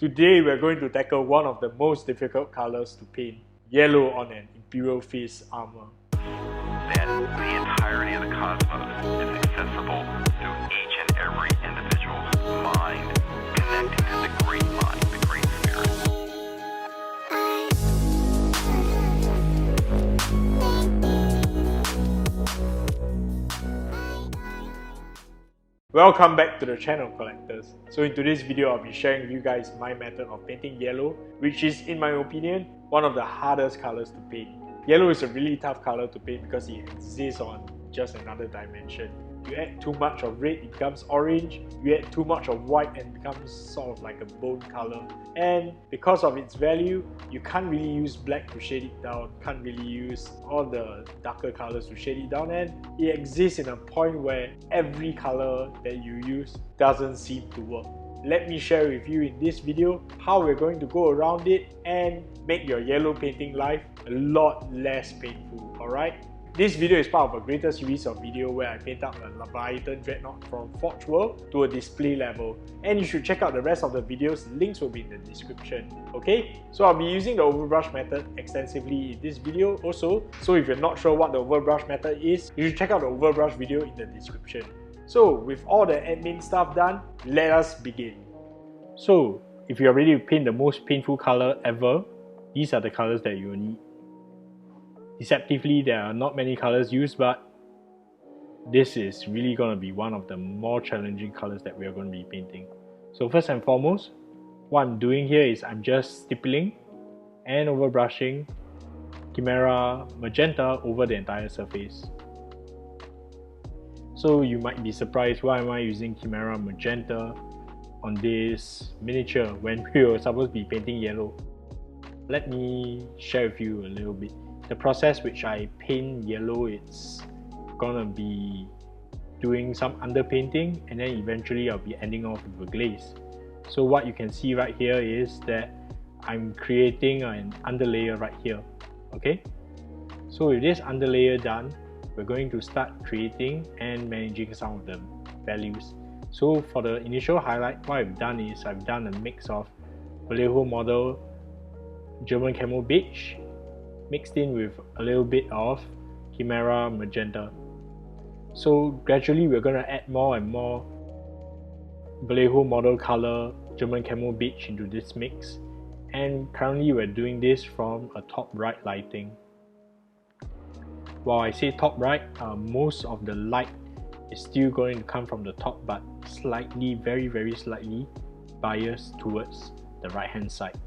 Today we're going to tackle one of the most difficult colors to paint, yellow on an Imperial Fist Armour. That the entirety of the cosmos is accessible through each and every individual's mind, connecting to the great mind, the great spirit. Welcome back to the channel, collectors. So in today's video, I'll be sharing with you guys my method of painting yellow, which is, in my opinion, one of the hardest colors to paint. Yellow is a really tough color to paint because it exists on just another dimension. You add too much of red, it becomes orange. You add too much of white and it becomes sort of like a bone color. And because of its value, you can't really use black to shade it down, can't really use all the darker colors to shade it down, and it exists in a point where every color that you use doesn't seem to work. Let me share with you in this video how we're going to go around it and make your yellow painting life a lot less painful, alright? This video is part of a greater series of video where I paint up a Leviathan Dreadnought from Forge World to a display level, and you should check out the rest of the videos, links will be in the description. Okay, so I'll be using the overbrush method extensively in this video also, so if you're not sure what the overbrush method is, you should check out the overbrush video in the description. So with all the admin stuff done, let us begin. So if you're ready to paint the most painful color ever, these are the colors that you will need. Deceptively, there are not many colors used, but this is really going to be one of the more challenging colors that we are going to be painting. So first and foremost, what I'm doing here is I'm just stippling and overbrushing Chimera Magenta over the entire surface. So you might be surprised, why am I using Chimera Magenta on this miniature when we were supposed to be painting yellow? Let me share with you a little bit. The process which I paint yellow, it's gonna be doing some underpainting and then eventually I'll be ending off with a glaze. So what you can see right here is that I'm creating an underlayer right here. Okay, so with this underlayer done, we're going to start creating and managing some of the values. So for the initial highlight, what I've done is I've done a mix of Vallejo model German Camo Beige mixed in with a little bit of Chimera Magenta. So gradually we're going to add more and more Vallejo model color German Camo Beige into this mix, and currently we're doing this from a top right lighting. While I say top right, most of the light is still going to come from the top, but slightly, very slightly biased towards the right hand side.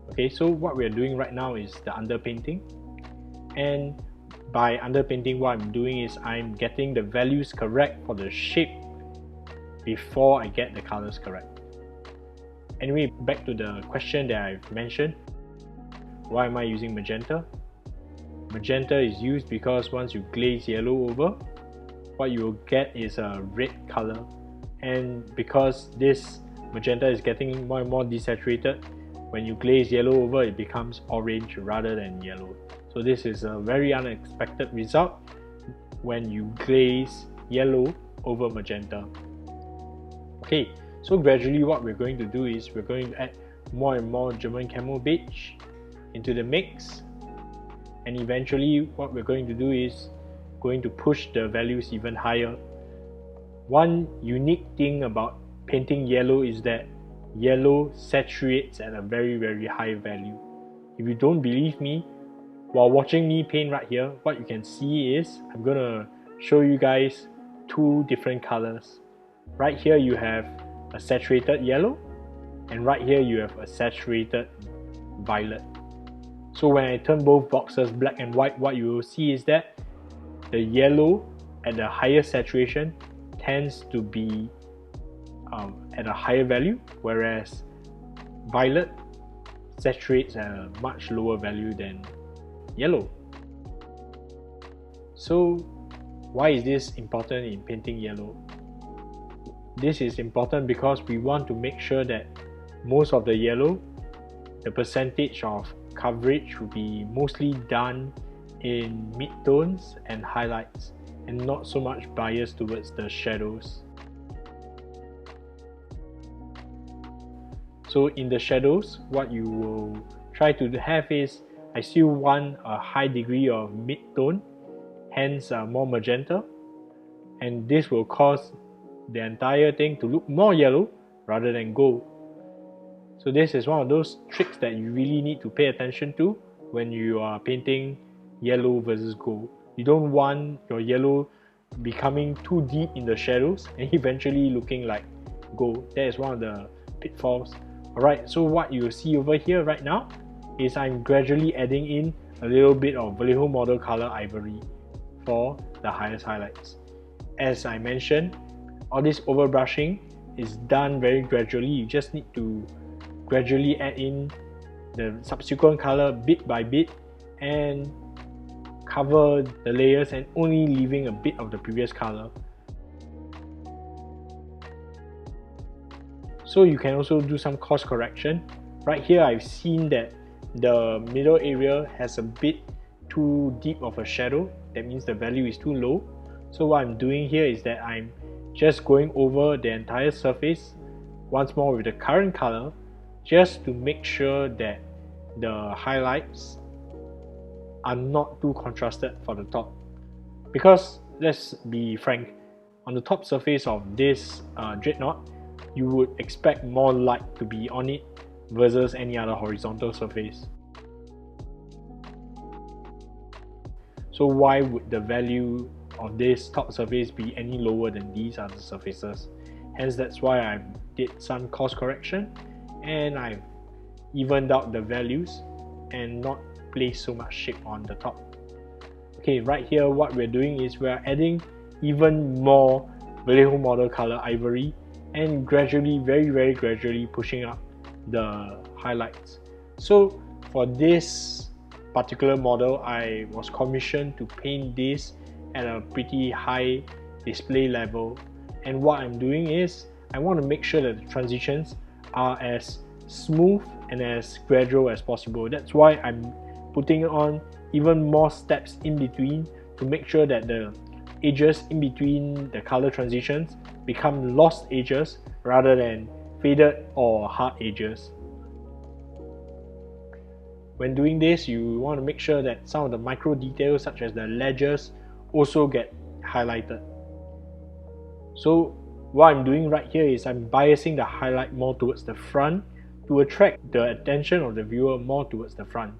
Okay, so what we're doing right now is the underpainting, and by underpainting what I'm doing is I'm getting the values correct for the shape before I get the colors correct. Anyway, back to the question that I've mentioned, why am I using magenta? Magenta is used because once you glaze yellow over, what you will get is a red color, and because this magenta is getting more and more desaturated, when you glaze yellow over, it becomes orange rather than yellow. So this is a very unexpected result when you glaze yellow over magenta. Okay, so gradually what we're going to do is we're going to add more and more German Camo Beige into the mix, and eventually what we're going to do is going to push the values even higher. One unique thing about painting yellow is that yellow saturates at a very high value. If you don't believe me, while watching me paint right here, what you can see is I'm gonna show you guys two different colors. Right here you have a saturated yellow, and right here you have a saturated violet. So when I turn both boxes black and white, what you will see is that the yellow at the higher saturation tends to be at a higher value, whereas violet saturates at a much lower value than yellow. So why is this important in painting yellow? This is important because we want to make sure that most of the yellow, the percentage of coverage will be mostly done in midtones and highlights, and not so much bias towards the shadows. So in the shadows, what you will try to have is, I still want a high degree of mid-tone, hence more magenta, and this will cause the entire thing to look more yellow rather than gold. So this is one of those tricks that you really need to pay attention to when you are painting yellow versus gold. You don't want your yellow becoming too deep in the shadows and eventually looking like gold. That is one of the pitfalls. Alright, so what you see over here right now is I'm gradually adding in a little bit of Vallejo model color ivory for the highest highlights. As I mentioned, all this overbrushing is done very gradually. You just need to gradually add in the subsequent color bit by bit and cover the layers and only leaving a bit of the previous color. So you can also do some course correction. Right here I've seen that the middle area has a bit too deep of a shadow. That means the value is too low. So what I'm doing here is that I'm just going over the entire surface once more with the current color, just to make sure that the highlights are not too contrasted for the top. Because let's be frank, on the top surface of this Dreadnought, you would expect more light to be on it versus any other horizontal surface. So why would the value of this top surface be any lower than these other surfaces? Hence that's why I did some course correction and I've evened out the values and not place so much shape on the top. Okay, right here what we're doing is we're adding even more Vallejo model color ivory and gradually, very gradually pushing up the highlights. So for this particular model, I was commissioned to paint this at a pretty high display level, and what I'm doing is I want to make sure that the transitions are as smooth and as gradual as possible. That's why I'm putting on even more steps in between to make sure that the edges in between the color transitions become lost edges rather than faded or hard edges. When doing this, you want to make sure that some of the micro details such as the ledges also get highlighted. So what I'm doing right here is I'm biasing the highlight more towards the front to attract the attention of the viewer more towards the front.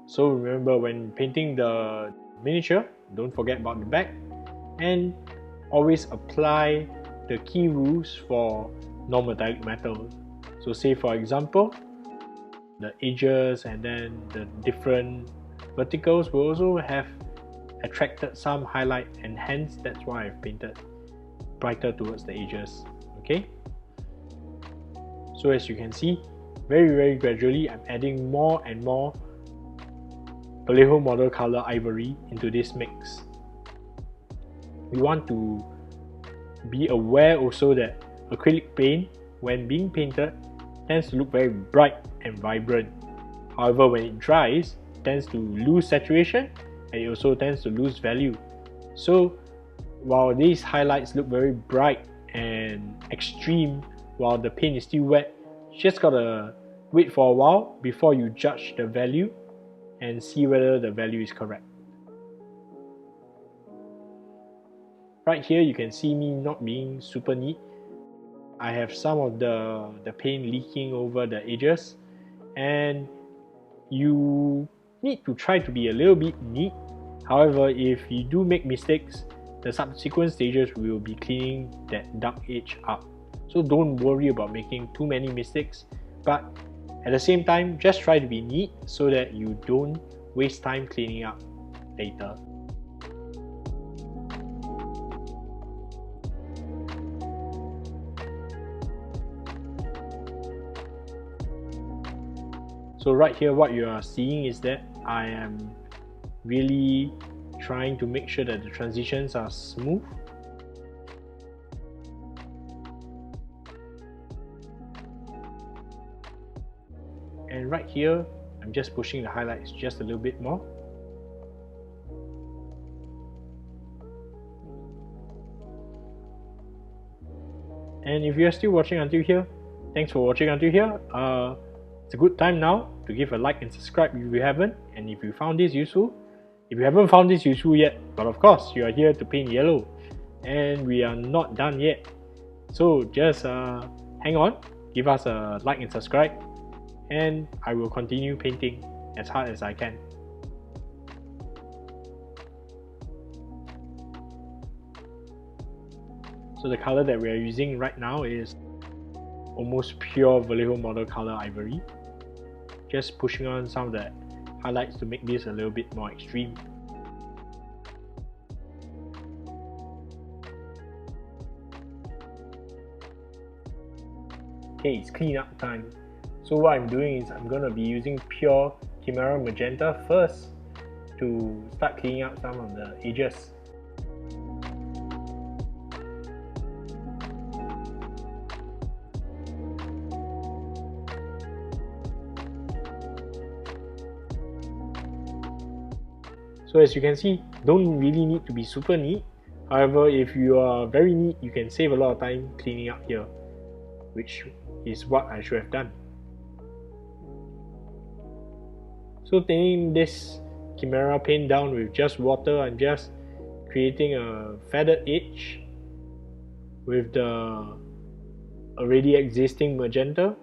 So remember, when painting the miniature, don't forget about the back, and always apply the key rules for non-metallic metal. So say for example, the edges and then the different verticals will also have attracted some highlight, and hence that's why I've painted brighter towards the edges. Okay, so as you can see, very gradually I'm adding more and more Vallejo model color ivory into this mix. We want to be aware also that acrylic paint, when being painted, tends to look very bright and vibrant. However, when it dries, it tends to lose saturation and it also tends to lose value. So while these highlights look very bright and extreme while the paint is still wet, you just gotta wait for a while before you judge the value and see whether the value is correct. Right here you can see me not being super neat. I have some of the paint leaking over the edges, and you need to try to be a little bit neat. However, if you do make mistakes, the subsequent stages will be cleaning that dark edge up. So don't worry about making too many mistakes, but at the same time, just try to be neat so that you don't waste time cleaning up later. So right here what you are seeing is that I am really trying to make sure that the transitions are smooth. And right here, I'm just pushing the highlights just a little bit more. And if you're still watching until here, thanks for watching until here. It's a good time now to give a like and subscribe if you haven't, and if you found this useful. If you haven't found this useful yet, but of course you are here to paint yellow, and we are not done yet. So just hang on, give us a like and subscribe, and I will continue painting as hard as I can. So the color that we are using right now is almost pure Vallejo model color ivory. Just pushing on some of the highlights to make this a little bit more extreme. Okay, it's cleanup time. So what I'm doing is I'm going to be using pure Chimera Magenta first to start cleaning up some of the edges. So as you can see, don't really need to be super neat. However, if you are very neat, you can save a lot of time cleaning up here, which is what I should have done. So taking this Chimera paint down with just water, I'm just creating a feathered edge with the already existing magenta,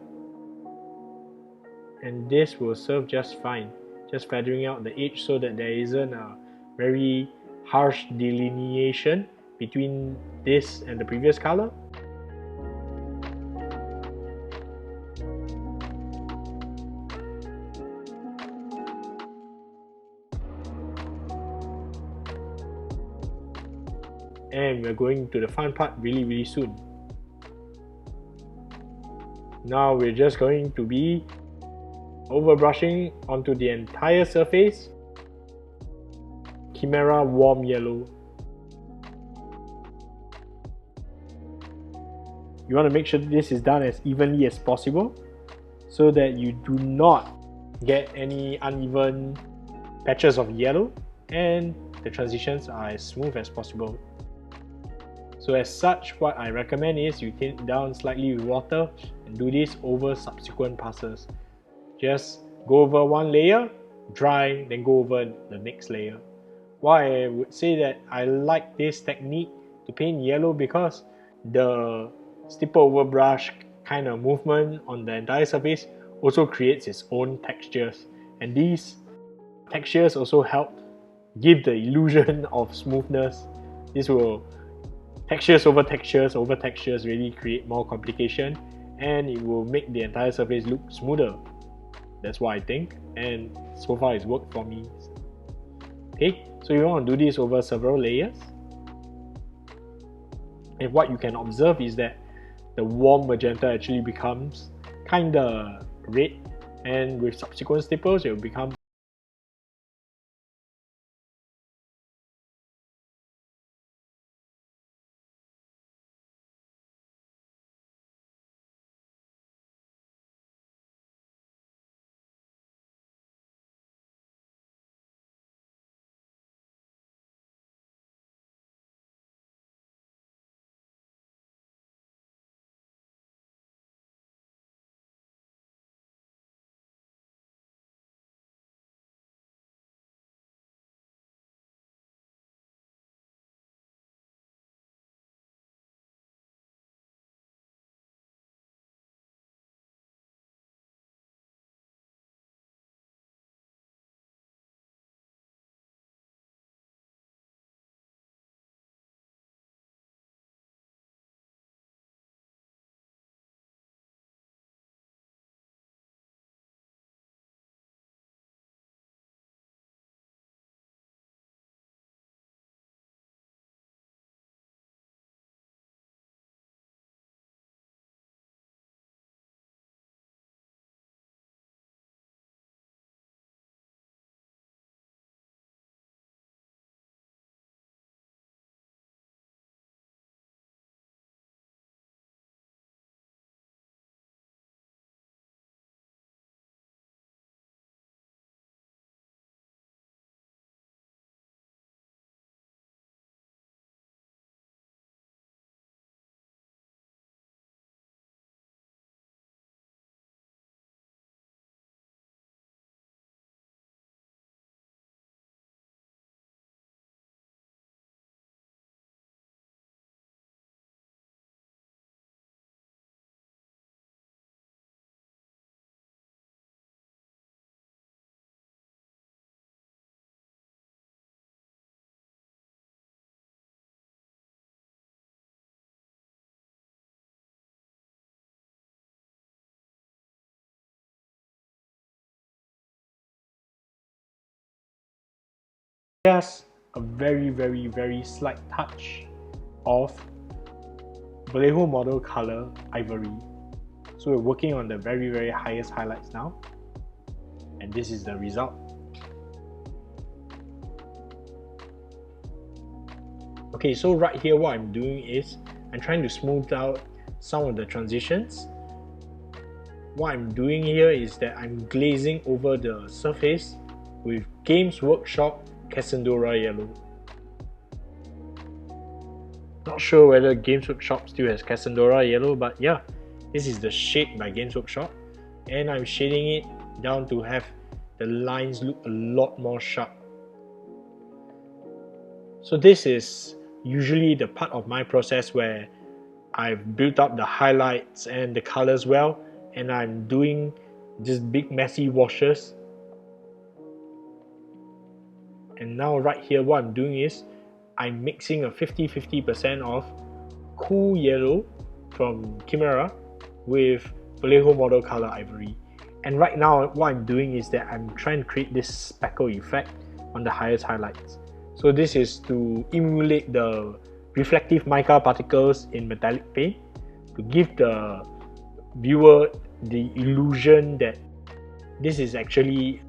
and this will serve just fine. Just feathering out the edge so that there isn't a very harsh delineation between this and the previous color. And we're going to the fun part really soon. Now we're just going to be overbrushing onto the entire surface Chimera warm yellow. You want to make sure that this is done as evenly as possible so that you do not get any uneven patches of yellow, and the transitions are as smooth as possible. So as such, what I recommend is you tint it down slightly with water and do this over subsequent passes. Just go over one layer, dry, then go over the next layer. Why I would say that I like this technique to paint yellow because the stipple overbrush kind of movement on the entire surface also creates its own textures, and these textures also help give the illusion of smoothness. This will textures over textures really create more complication, and it will make the entire surface look smoother. That's what I think, and so far it's worked for me. Okay, so you want to do this over several layers, and what you can observe is that the warm magenta actually becomes kinda red, and with subsequent stipples it will become Just a very slight touch of Vallejo model color ivory. So we're working on the very highest highlights now, and this is the result. Okay, so right here what I'm doing is I'm trying to smooth out some of the transitions. What I'm doing here is that I'm glazing over the surface with Games Workshop Cassandra Yellow. Not sure whether Games Workshop still has Cassandra Yellow, but yeah, this is the shade by Games Workshop, and I'm shading it down to have the lines look a lot more sharp. So this is usually the part of my process where I've built up the highlights and the colors well, and I'm doing just big messy washes. And now right here what I'm doing is I'm mixing a 50-50% of cool yellow from Chimera with Vallejo model color ivory. And right now what I'm doing is that I'm trying to create this speckle effect on the highest highlights. So this is to emulate the reflective mica particles in metallic paint to give the viewer the illusion that this is actually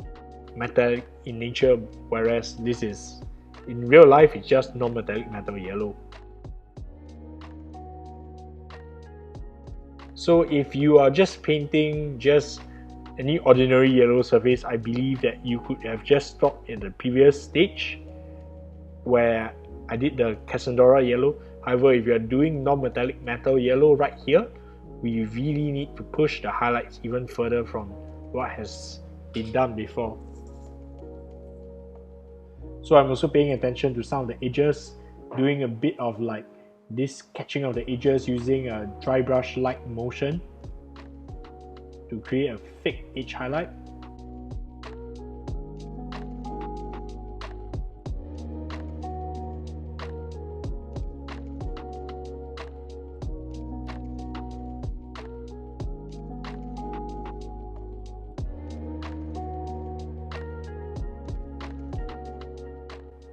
metallic in nature, whereas this is in real life it's just non-metallic metal yellow. So if you are just painting just any ordinary yellow surface, I believe that you could have just stopped in the previous stage where I did the Cassandra yellow. However, if you are doing non-metallic metal yellow right here, we really need to push the highlights even further from what has been done before. So I'm also paying attention to some of the edges, doing a bit of like this catching of the edges using a dry brush like motion to create a fake edge highlight.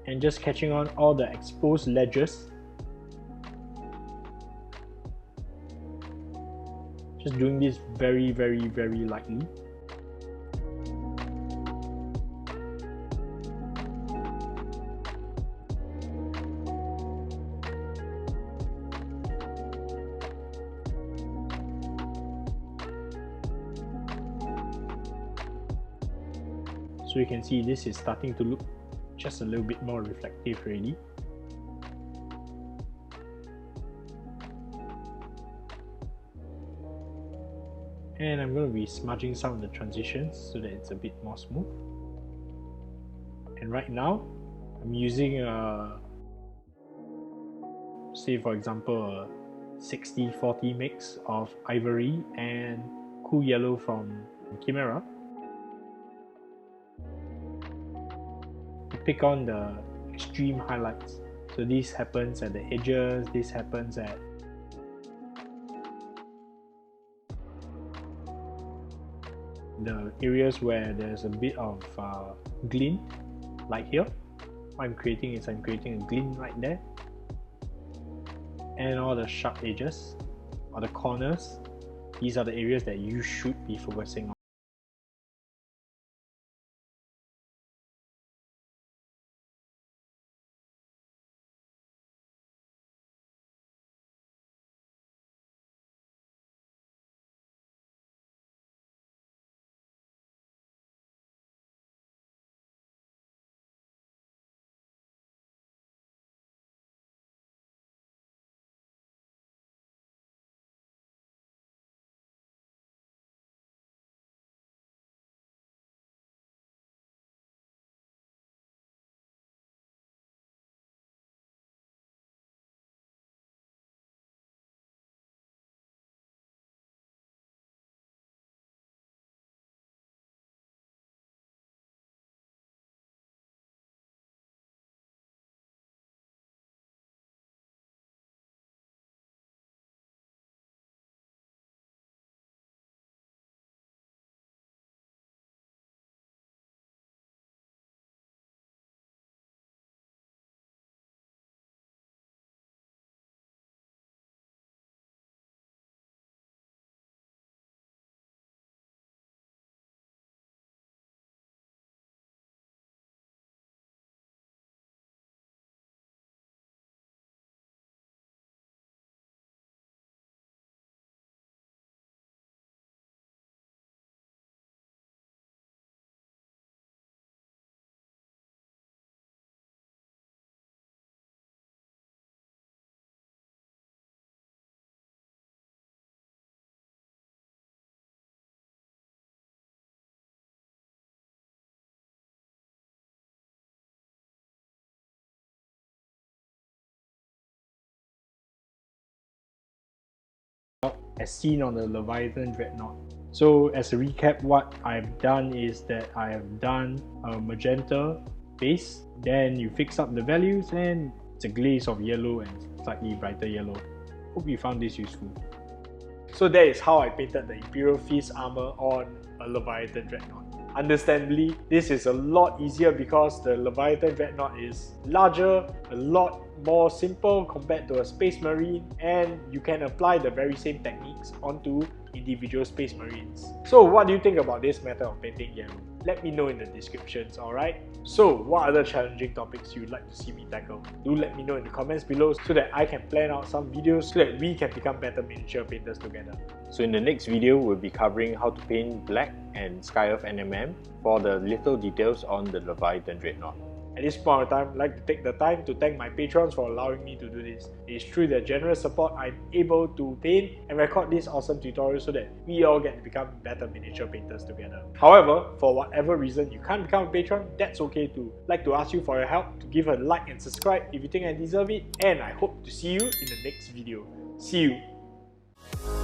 And just catching on all the exposed ledges. Just doing this very lightly. So you can see this is starting to look just a little bit more reflective really. And I'm going to be smudging some of the transitions so that it's a bit more smooth. And right now I'm using say for example a 60-40 mix of ivory and cool yellow from Chimera to pick on the extreme highlights. So this happens at the edges, this happens at the areas where there's a bit of glint, like here. What I'm creating is I'm creating a glint right there, and all the sharp edges or the corners, these are the areas that you should be focusing on. as seen on the Leviathan Dreadnought. So as a recap, what I've done is that I have done a magenta base, then you fix up the values and it's a glaze of yellow and slightly brighter yellow. Hope you found this useful. So that is how I painted the Imperial Fist Armour on a Leviathan Dreadnought. Understandably, this is a lot easier because the Leviathan Dreadnought is larger, a lot more simple compared to a Space Marine, and you can apply the very same techniques onto individual Space Marines. So what do you think about this method of painting yellow? Let me know in the descriptions, alright? So what other challenging topics you would like to see me tackle? Do let me know in the comments below so that I can plan out some videos so that we can become better miniature painters together. So in the next video, we'll be covering how to paint black and Sky Earth NMM for the little details on the Leviathan Dreadnought. At this point of time, I'd like to take the time to thank my patrons for allowing me to do this. It is through their generous support I'm able to paint and record this awesome tutorial so that we all get to become better miniature painters together. However, for whatever reason you can't become a patron, that's okay too. I'd like to ask you for your help to give a like and subscribe if you think I deserve it, and I hope to see you in the next video. See you!